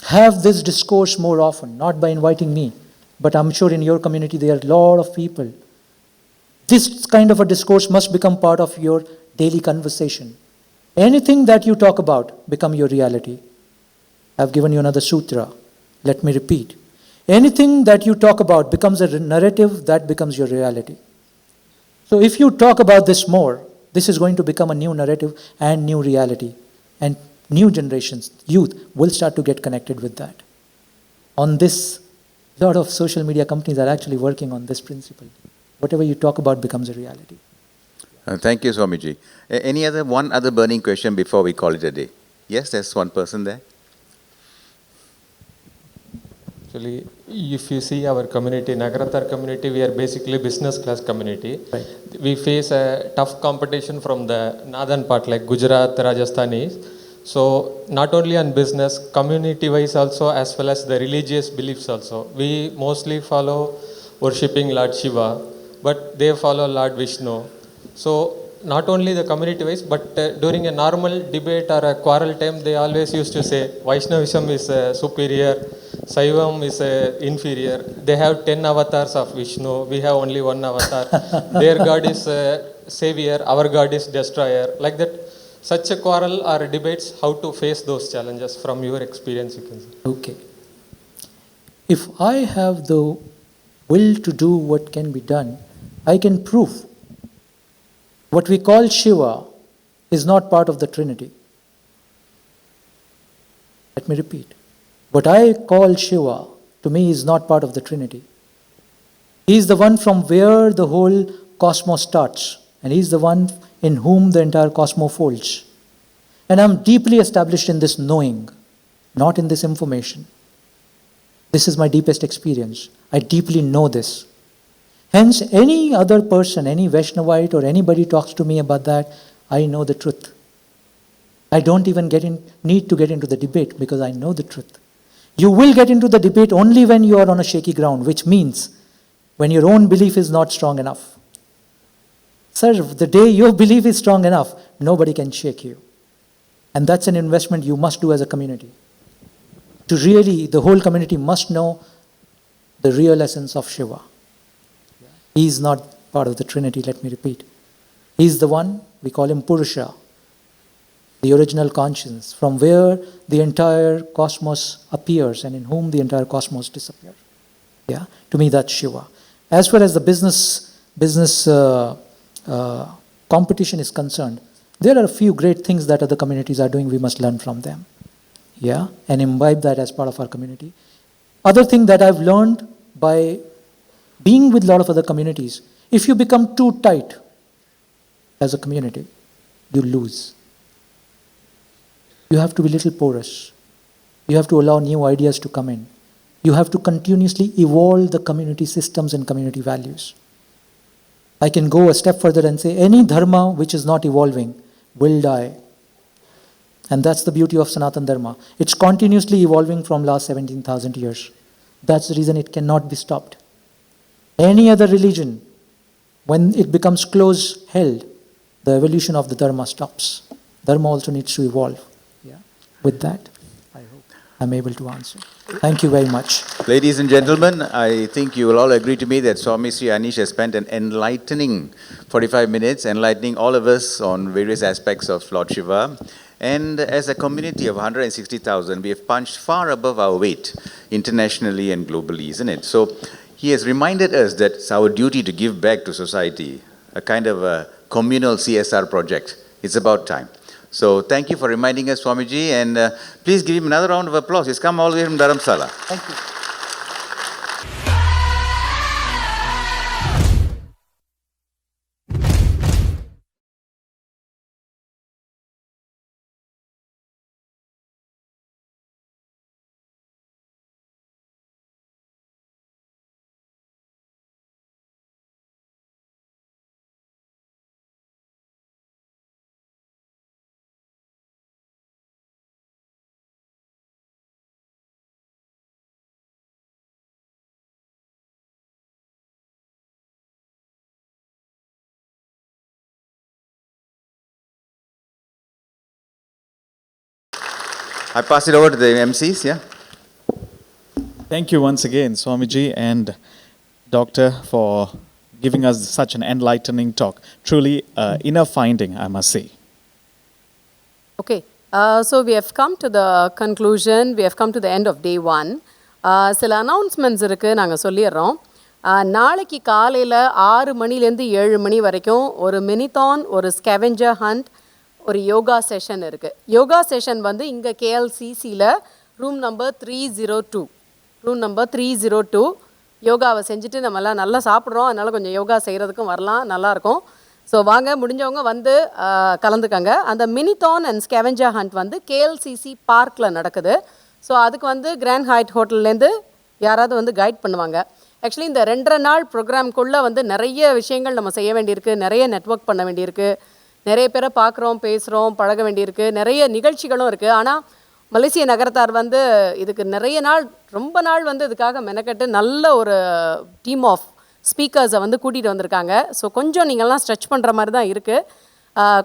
have this discourse more often, not by inviting me, but I'm sure in your community there are a lot of people. This kind of a discourse must become part of your daily conversation. Anything that you talk about become your reality. I've given you another sutra. Let me repeat. Anything that you talk about becomes a narrative that becomes your reality. So if you talk about this more, this is going to become a new narrative and new reality. And new generations, youth, will start to get connected with that. On this, a lot of social media companies are actually working on this principle. Whatever you talk about becomes a reality. Thank you, Swamiji. One other burning question before we call it a day? Yes, there's one person there. Actually, if you see our community, Nagarathar community, we are basically business class community. Right. We face a tough competition from the northern part like Gujarat, Rajasthani. So not only on business, community-wise also, as well as the religious beliefs also. We mostly follow worshipping Lord Shiva, but they follow Lord Vishnu. So not only the community-wise, but during a normal debate or a quarrel time, they always used to say Vaishnavism is superior, Saivam is inferior. They have 10 avatars of Vishnu. We have only one avatar. Their God is savior. Our God is destroyer. Like that. Such a quarrel or debates, how to face those challenges from your experience, you can say. Okay. If I have the will to do what can be done, I can prove what we call Shiva is not part of the Trinity. Let me repeat. What I call Shiva, to me, is not part of the Trinity. He is the one from where the whole cosmos starts, and he is the one in whom the entire cosmos folds. And I'm deeply established in this knowing, not in this information. This is my deepest experience. I deeply know this. Hence, any other person, any Vaishnavite or anybody talks to me about that, I know the truth. I don't even need to get into the debate because I know the truth. You will get into the debate only when you are on a shaky ground, which means when your own belief is not strong enough. Sir, the day your belief is strong enough, nobody can shake you. And that's an investment you must do as a community. To really, the whole community must know the real essence of Shiva. He is not part of the Trinity, let me repeat. He is the one, we call him Purusha, the original conscience, from where the entire cosmos appears and in whom the entire cosmos disappears. Yeah, to me that's Shiva. As far as the business competition is concerned, there are a few great things that other communities are doing. We must learn from them. Yeah, and imbibe that as part of our community. Other thing that I've learned by being with a lot of other communities, if you become too tight as a community, you lose. You have to be little porous. You have to allow new ideas to come in. You have to continuously evolve the community systems and community values. I can go a step further and say any dharma which is not evolving will die. And that's the beauty of Sanatana Dharma. It's continuously evolving from last 17,000 years. That's the reason it cannot be stopped. Any other religion, when it becomes close-held, the evolution of the Dharma stops. Dharma also needs to evolve. Yeah. With that, I hope I'm able to answer. Thank you very much. Ladies and gentlemen, I think you will all agree to me that Swami Sri Anish has spent an enlightening 45 minutes, enlightening all of us on various aspects of Lord Shiva. And as a community of 160,000, we have punched far above our weight internationally and globally, isn't it? So he has reminded us that it's our duty to give back to society, a kind of a communal CSR project. It's about time. So thank you for reminding us, Swamiji, and please give him another round of applause. He's come all the way from Dharamsala. Thank you. I pass it over to the MCs, yeah? Thank you once again, Swamiji and Doctor, for giving us such an enlightening talk. Truly inner finding, I must say. Okay, so we have come to the conclusion, we have come to the end of day one. சில announcements இருக்குது, நாங்கள் சொல்லிடுறோம். நாளைக்கு காலையில் 6 மணிலேருந்து 7 மணி வரைக்கும் ஒரு மினித்தான், ஒரு ஸ்கேவெஞ்சர் ஹண்ட், ஒரு யோகா செஷன் இருக்குது. யோகா செஷன் வந்து இங்கே கேஎல்சிசியில் ரூம் நம்பர் 302 யோகாவை செஞ்சுட்டு நம்மலாம் நல்லா சாப்பிட்றோம். அதனால் கொஞ்சம் யோகா செய்கிறதுக்கும் வரலாம், நல்லாயிருக்கும். ஸோ வாங்க, முடிஞ்சவங்க வந்து கலந்துக்கங்க. அந்த மினித்தான் அண்ட் ஸ்கேவெஞ்சர் ஹண்ட் வந்து கேஎல்சிசி பார்க்கில் நடக்குது. ஸோ அதுக்கு வந்து கிராண்ட் ஹைட் ஹோட்டல்லேருந்து யாராவது வந்து கைட் பண்ணுவாங்க. ஆக்சுவலி இந்த 2.5 நாள் ப்ரோக்ராம்குள்ளே வந்து நிறைய விஷயங்கள் நம்ம செய்ய வேண்டியிருக்கு, நிறைய நெட்வொர்க் பண்ண வேண்டியிருக்கு, நிறைய பேரை பார்க்குறோம், பேசுகிறோம், பழக வேண்டியிருக்கு, நிறைய நிகழ்ச்சிகளும் இருக்குது. ஆனால் மலேசிய நகரத்தார் வந்து இதுக்கு நிறைய நாள், ரொம்ப நாள் வந்து இதுக்காக மெனக்கட்டு நல்ல ஒரு டீம் ஆஃப் ஸ்பீக்கர்ஸை வந்து கூட்டிகிட்டு வந்திருக்காங்க. ஸோ கொஞ்சம் நீங்கள்லாம் ஸ்ட்ரெச் பண்ணுற மாதிரி தான் இருக்குது.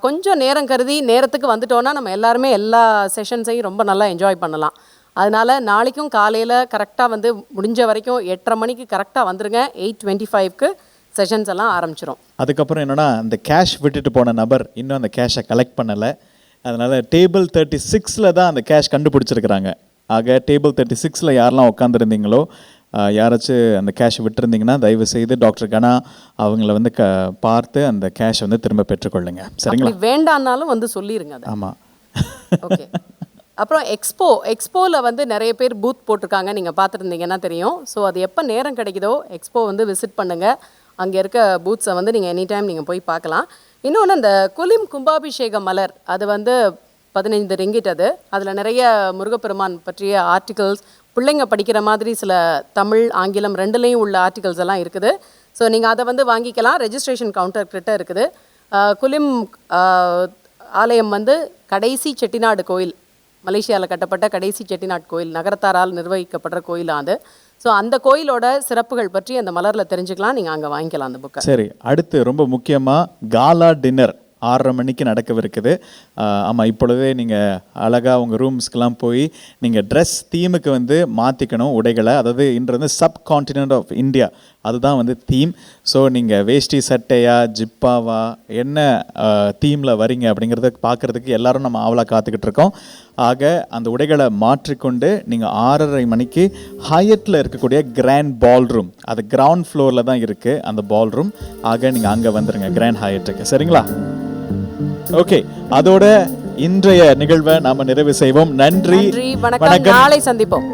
கொஞ்சம் நேரம் கருதி நேரத்துக்கு வந்துட்டோன்னா நம்ம எல்லாருமே எல்லா செஷன்ஸையும் ரொம்ப நல்லா என்ஜாய் பண்ணலாம். அதனால் நாளைக்கும் காலையில் கரெக்டாக வந்து முடிஞ்ச வரைக்கும் 8:30 மணிக்கு கரெக்டாக வந்துடுங்க. 8:25க்கு செஷன்ஸ் எல்லாம் ஆரம்பிச்சிடும். அதுக்கப்புறம் என்னென்னா, அந்த கேஷ் விட்டுட்டு போன நபர் இன்னும் அந்த கேஷை கலெக்ட் பண்ணலை. அதனால் டேபிள் 36 தான் அந்த கேஷ் கண்டுபிடிச்சிருக்கிறாங்க. ஆக டேபிள் 36 யாரெல்லாம் உட்காந்துருந்தீங்களோ, யாராச்சும் அந்த கேஷ் விட்டுருந்தீங்கன்னா தயவு செய்து டாக்டர் கணா அவங்கள வந்து பார்த்து அந்த கேஷ் வந்து திரும்ப பெற்றுக்கொள்ளுங்க. சரிங்களா? வேண்டான்னாலும் வந்து சொல்லிடுங்க. ஆமாம். ஓகே. அப்புறம் எக்ஸ்போவில் வந்து நிறைய பேர் பூத் போட்டிருக்காங்க, நீங்கள் பார்த்துருந்தீங்கன்னா தெரியும். ஸோ அது எப்போ நேரம் கிடைக்குதோ எக்ஸ்போ வந்து விசிட் பண்ணுங்கள். அங்கே இருக்க பூத்ஸை வந்து நீங்கள் எனி டைம் நீங்கள் போய் பார்க்கலாம். இன்னொன்று, அந்த குலிம் கும்பாபிஷேக மலர், அது வந்து 15 ரிங்கிட். அதில் நிறைய முருகப்பெருமான் பற்றிய ஆர்டிகல்ஸ், பிள்ளைங்க படிக்கிற மாதிரி சில தமிழ் ஆங்கிலம் ரெண்டுலேயும் உள்ள ஆர்டிகல்ஸ் எல்லாம் இருக்குது. ஸோ நீங்கள் அதை வந்து வாங்கிக்கலாம். ரெஜிஸ்ட்ரேஷன் கவுண்டர் கிட்ட இருக்குது. குலிம் ஆலயம் வந்து கடைசி செட்டிநாடு கோயில், மலேசியாவில் கட்டப்பட்ட கடைசி செட்டிநாடு கோயில், நகரத்தாரால் நிர்வகிக்கப்படுற கோயில் அது. ஸோ அந்த கோயிலோட சிறப்புகள் பற்றி அந்த மலரில் தெரிஞ்சுக்கலாம். நீங்கள் அங்கே வாங்கிக்கலாம் அந்த புக்கை. சரி, அடுத்து ரொம்ப முக்கியமாக காலா டின்னர் 6:30 மணிக்கு நடக்கவிருக்குது. ஆமாம், இப்பொழுதே நீங்கள் அழகாக உங்கள் ரூம்ஸ்க்கெலாம் போய் நீங்கள் ட்ரெஸ் தீமுக்கு வந்து மாற்றிக்கணும் உடைகளை. அதாவது இன்று வந்து சப்கான்டினென்ட் ஆஃப் இந்தியா, அதுதான் வந்து தீம். ஸோ நீங்கள் வேஷ்டி சட்டையா ஜிப்பாவா என்ன தீமில் வரீங்க அப்படிங்கிறத பார்க்குறதுக்கு எல்லோரும் நம்ம ஆவலாக காத்துக்கிட்டு இருக்கோம். ஆக அந்த உடைகளை மாற்றிக்கொண்டு நீங்கள் 6:30 மணிக்கு ஹையட்டில் இருக்கக்கூடிய கிராண்ட் பால் ரூம், அது கிரவுண்ட் ஃப்ளோரில் தான் இருக்குது அந்த பால் ரூம். ஆக நீங்கள் அங்கே வந்துடுங்க கிராண்ட் ஹையட்டுக்கு. சரிங்களா? ஓகே, அதோட இன்றைய நிகழ்வை நாம நிறைவு செய்வோம். நன்றி, வணக்கம். நாளை சந்திப்போம்.